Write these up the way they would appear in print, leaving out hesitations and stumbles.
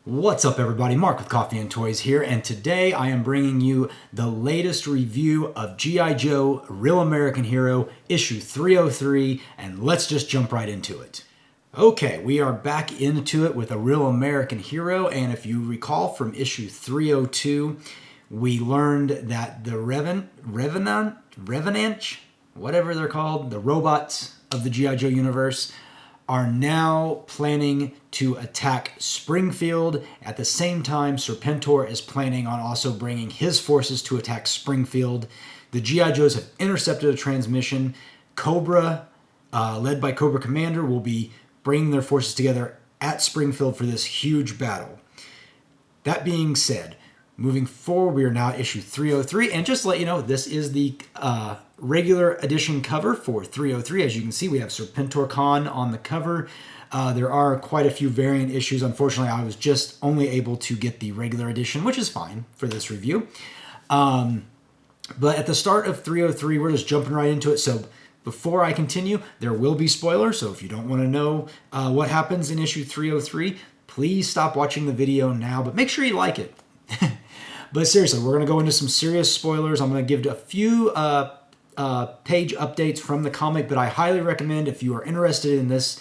What's up, everybody? Mark with Coffee&Toys here, and today I am bringing you the latest review of G.I. Joe Real American Hero issue 303, and let's just jump right into it. Okay, we are back into it with a Real American Hero, and if you recall from issue 302, we learned that the Revenant, whatever they're called, the robots of the G.I. Joe universe, are now planning to attack Springfield. At the same time, Serpentor is planning on also bringing his forces to attack Springfield. The G.I. Joes have intercepted a transmission. Cobra, led by Cobra Commander, will be bringing their forces together at Springfield for this huge battle. That being said, moving forward, we are now at issue 303, and just to let you know, this is the regular edition cover for 303. As you can see, we have Serpentor Khan on the cover. There are quite a few variant issues. Unfortunately, I was just only able to get the regular edition, which is fine for this review. But at the start of 303, we're just jumping right into it. So before I continue, there will be spoilers. So if you don't want to know what happens in issue 303, please stop watching the video now, but make sure you like it. But seriously, we're going to go into some serious spoilers. I'm going to give a few page updates from the comic, but I highly recommend, if you are interested in this,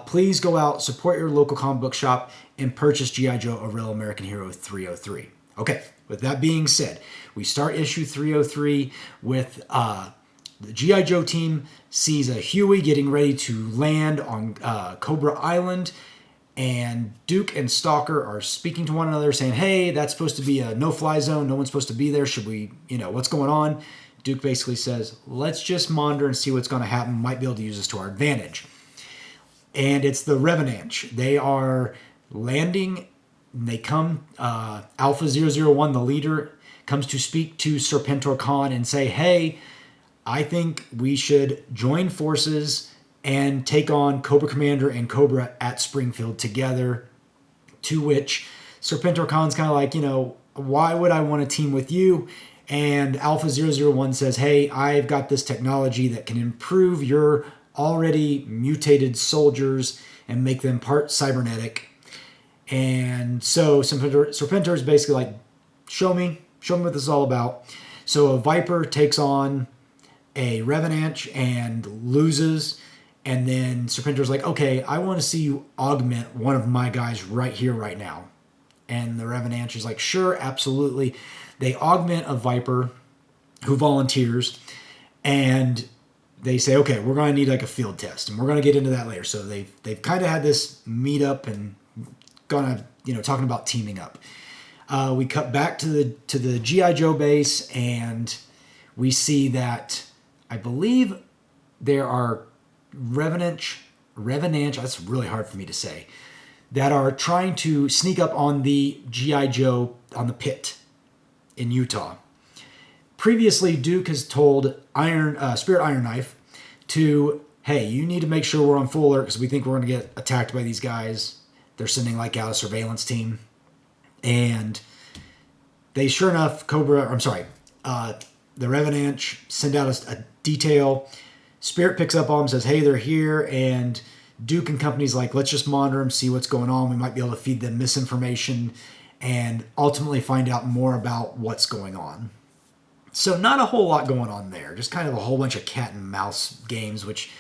please go out, support your local comic book shop, and purchase G.I. Joe A Real American Hero 303. Okay, with that being said, we start issue 303 with the G.I. Joe team sees a Huey getting ready to land on Cobra Island, and Duke and Stalker are speaking to one another saying, hey, that's supposed to be a no-fly zone. No one's supposed to be there. Should we, what's going on? Duke basically says, let's just monitor and see what's going to happen. Might be able to use this to our advantage. And it's the Revenant. They are landing. They come, Alpha 001, the leader, comes to speak to Serpentor Khan and say, hey, I think we should join forces and take on Cobra Commander and Cobra at Springfield together. To which Serpentor Khan's kind of like, why would I want to team with you? And Alpha 001 says, hey, I've got this technology that can improve your already mutated soldiers and make them part cybernetic. And so Serpentor is basically like, show me what this is all about. So a Viper takes on a Revenant and loses. And then Serpentor's like, okay, I want to see you augment one of my guys right here, right now. And the Revenant is like, sure, absolutely. They augment a Viper who volunteers, and they say, okay, we're going to need like a field test, and we're going to get into that later. So they've kind of had this meetup and gonna, talking about teaming up. We cut back to the G.I. Joe base, and we see that I believe there are Revenant, that's really hard for me to say, that are trying to sneak up on the G.I. Joe on the pit in Utah. Previously, Duke has told Spirit Iron Knife to, hey, you need to make sure we're on full alert because we think we're going to get attacked by these guys. They're sending out a surveillance team. And they, sure enough, the Revenant send out a detail. Spirit picks up on them, says, hey, they're here, and Duke and company's like, let's just monitor them, see what's going on. We might be able to feed them misinformation and ultimately find out more about what's going on. So not a whole lot going on there, just kind of a whole bunch of cat and mouse games, which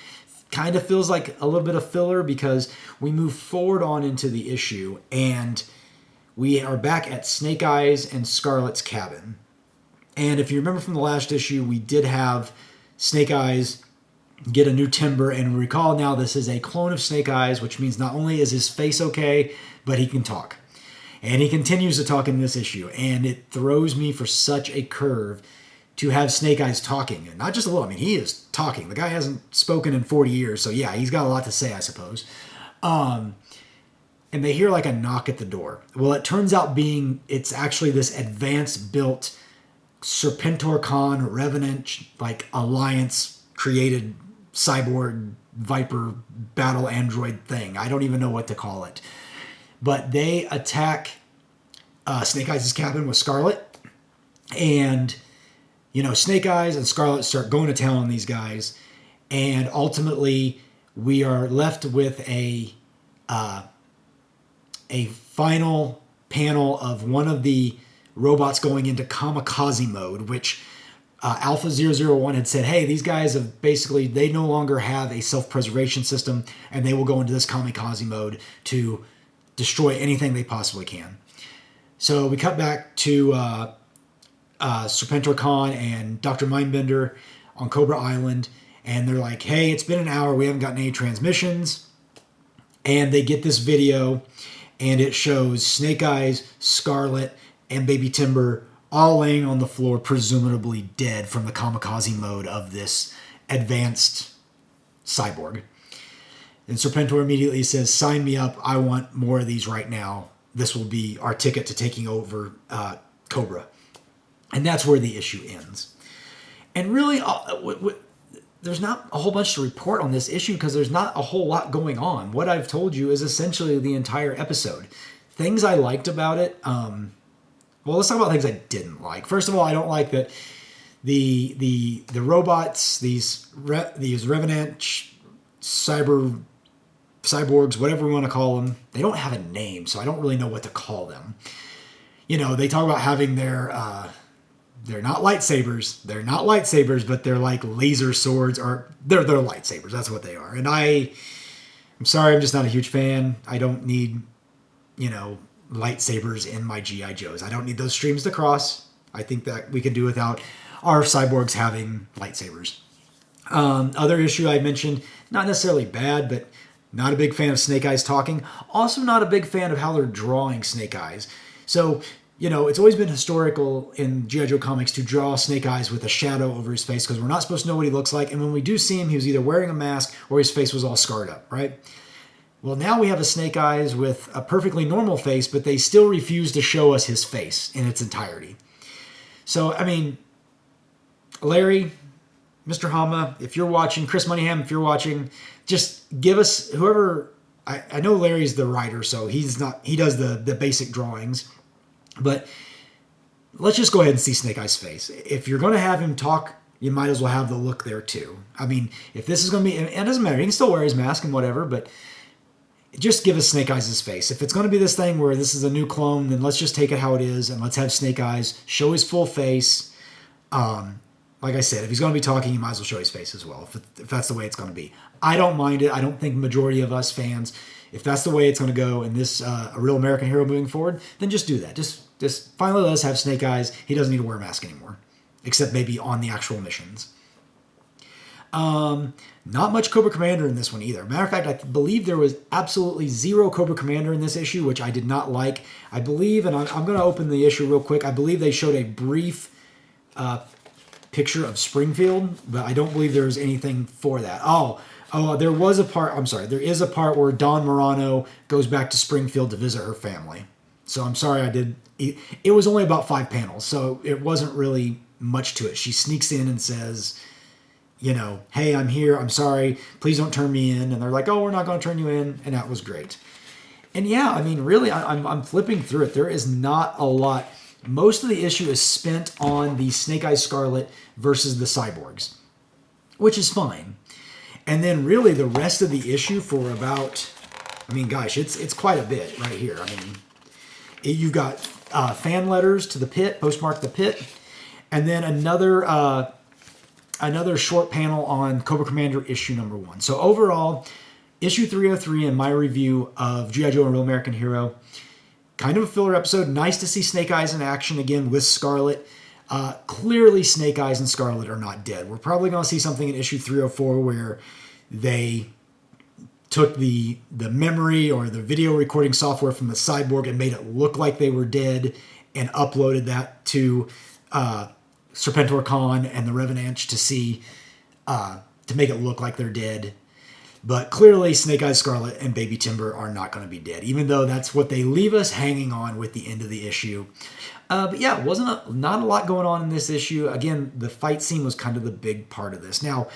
kind of feels like a little bit of filler because we move forward on into the issue, and we are back at Snake Eyes and Scarlet's cabin. And if you remember from the last issue, we did have Snake Eyes get a new timber, and recall now this is a clone of Snake Eyes, which means not only is his face okay, but he can talk. And he continues to talk in this issue, and it throws me for such a curve to have Snake Eyes talking. And not just a little, he is talking. The guy hasn't spoken in 40 years, so yeah, he's got a lot to say, I suppose. And they hear like a knock at the door. Well, it turns out it's actually this advanced built Serpentor Khan Revenant, like alliance created cyborg Viper battle android thing. I don't even know what to call it. But they attack Snake Eyes' cabin with Scarlet. And, Snake Eyes and Scarlet start going to town on these guys. And ultimately, we are left with a a final panel of one of the robots going into kamikaze mode, which Alpha 001 had said, hey, these guys have basically, they no longer have a self-preservation system, and they will go into this kamikaze mode to destroy anything they possibly can. So we cut back to Serpentor Khan and Dr. Mindbender on Cobra Island, and they're like, hey, it's been an hour, we haven't gotten any transmissions. And they get this video, and it shows Snake Eyes, Scarlet, and Baby Timber all laying on the floor, presumably dead from the kamikaze mode of this advanced cyborg. And Serpentor immediately says, sign me up, I want more of these right now. This will be our ticket to taking over Cobra. And that's where the issue ends. And really, there's not a whole bunch to report on this issue because there's not a whole lot going on. What I've told you is essentially the entire episode. Things I liked about it. Well, let's talk about things I didn't like. First of all, I don't like that the robots, these Revenant cyborgs, whatever we want to call them, they don't have a name, so I don't really know what to call them. You know, they talk about having their they're not lightsabers. They're not lightsabers, but they're like laser swords, or they're lightsabers. That's what they are. And I'm sorry, I'm just not a huge fan. I don't need, lightsabers in my G.I. Joes. I don't need those streams to cross. I think that we could do without our cyborgs having lightsabers. Other issue I mentioned, not necessarily bad, but not a big fan of Snake Eyes talking. Also not a big fan of how they're drawing Snake Eyes. So, it's always been historical in G.I. Joe comics to draw Snake Eyes with a shadow over his face because we're not supposed to know what he looks like. And when we do see him, he was either wearing a mask or his face was all scarred up, right? Well, now we have a Snake Eyes with a perfectly normal face, but they still refuse to show us his face in its entirety. So, Larry, Mr. Hama, if you're watching, Chris Moneyham, if you're watching, just give us whoever. I know Larry's the writer, so he does the basic drawings, but let's just go ahead and see Snake Eyes' face. If you're going to have him talk, you might as well have the look there too. If this is going to be, it doesn't matter. He can still wear his mask and whatever, but just give us Snake Eyes' face. If it's going to be this thing where this is a new clone, then let's just take it how it is and let's have Snake Eyes show his full face. Like I said, if he's going to be talking, you might as well show his face as well, if that's the way it's going to be. I don't mind it. I don't think the majority of us fans, if that's the way it's going to go in this a real American hero moving forward, then just do that. Just finally let us have Snake Eyes. He doesn't need to wear a mask anymore, except maybe on the actual missions. Not much Cobra Commander in this one either. Matter of fact, I believe there was absolutely zero Cobra Commander in this issue, which I did not like. I believe, and I'm going to open the issue real quick, I believe they showed a brief picture of Springfield, but I don't believe there was anything for that. Oh, there was a part, I'm sorry, there is a part where Dawn Morano goes back to Springfield to visit her family. So I'm sorry it was only about 5 panels, so it wasn't really much to it. She sneaks in and says, hey, I'm here, I'm sorry, please don't turn me in. And they're like, oh, we're not going to turn you in. And that was great. And yeah, really, I'm flipping through it. There is not a lot. Most of the issue is spent on the Snake Eyes Scarlet versus the cyborgs, which is fine. And then really the rest of the issue for about, it's quite a bit right here. You've got fan letters to the pit, postmark the pit, and then another short panel on Cobra Commander issue number 1. So overall, issue 303 in my review of G.I. Joe: A Real American Hero, kind of a filler episode. Nice to see Snake Eyes in action again with Scarlet. Clearly, Snake Eyes and Scarlet are not dead. We're probably going to see something in issue 304 where they took the memory or the video recording software from the cyborg and made it look like they were dead and uploaded that to Serpentor Khan and the Revenant to see, to make it look like they're dead. But clearly, Snake Eyes Scarlet and Baby Timber are not going to be dead, even though that's what they leave us hanging on with the end of the issue. But yeah, not a lot going on in this issue. Again, the fight scene was kind of the big part of this. Now,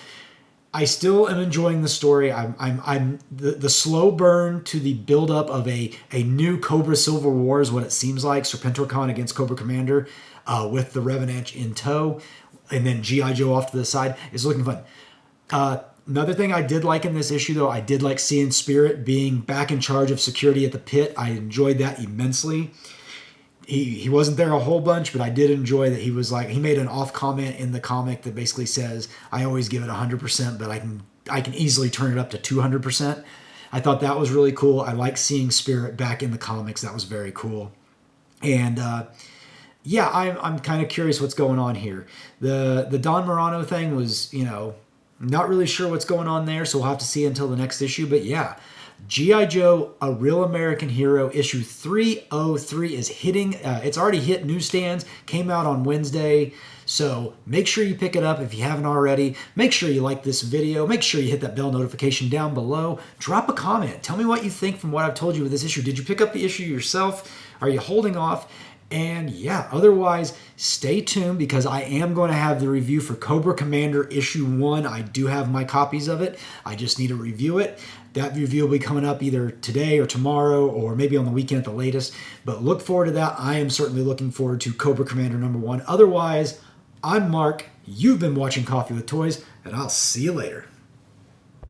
I still am enjoying the story. I'm the slow burn to the buildup of a new Cobra Civil War is what it seems like. Serpentor Khan against Cobra Commander with the Revenant in tow, and then G.I. Joe off to the side is looking fun. Another thing I did like in this issue, though, I did like seeing Spirit being back in charge of security at the pit. I enjoyed that immensely. He wasn't there a whole bunch, but I did enjoy that he was like, he made an off comment in the comic that basically says, I always give it 100%, but I can easily turn it up to 200%. I thought that was really cool. I like seeing Spirit back in the comics. That was very cool. And yeah, I'm kind of curious what's going on here. The Don Morano thing was, not really sure what's going on there, so we'll have to see until the next issue. But yeah, G.I. Joe, A Real American Hero, issue 303 is hitting. It's already hit newsstands, came out on Wednesday. So make sure you pick it up if you haven't already. Make sure you like this video. Make sure you hit that bell notification down below. Drop a comment. Tell me what you think from what I've told you with this issue. Did you pick up the issue yourself? Are you holding off? And yeah, otherwise, stay tuned because I am going to have the review for Cobra Commander issue 1. I do have my copies of it. I just need to review it. That review will be coming up either today or tomorrow or maybe on the weekend at the latest. But look forward to that. I am certainly looking forward to Cobra Commander number 1. Otherwise, I'm Mark. You've been watching Coffee with Toys, and I'll see you later.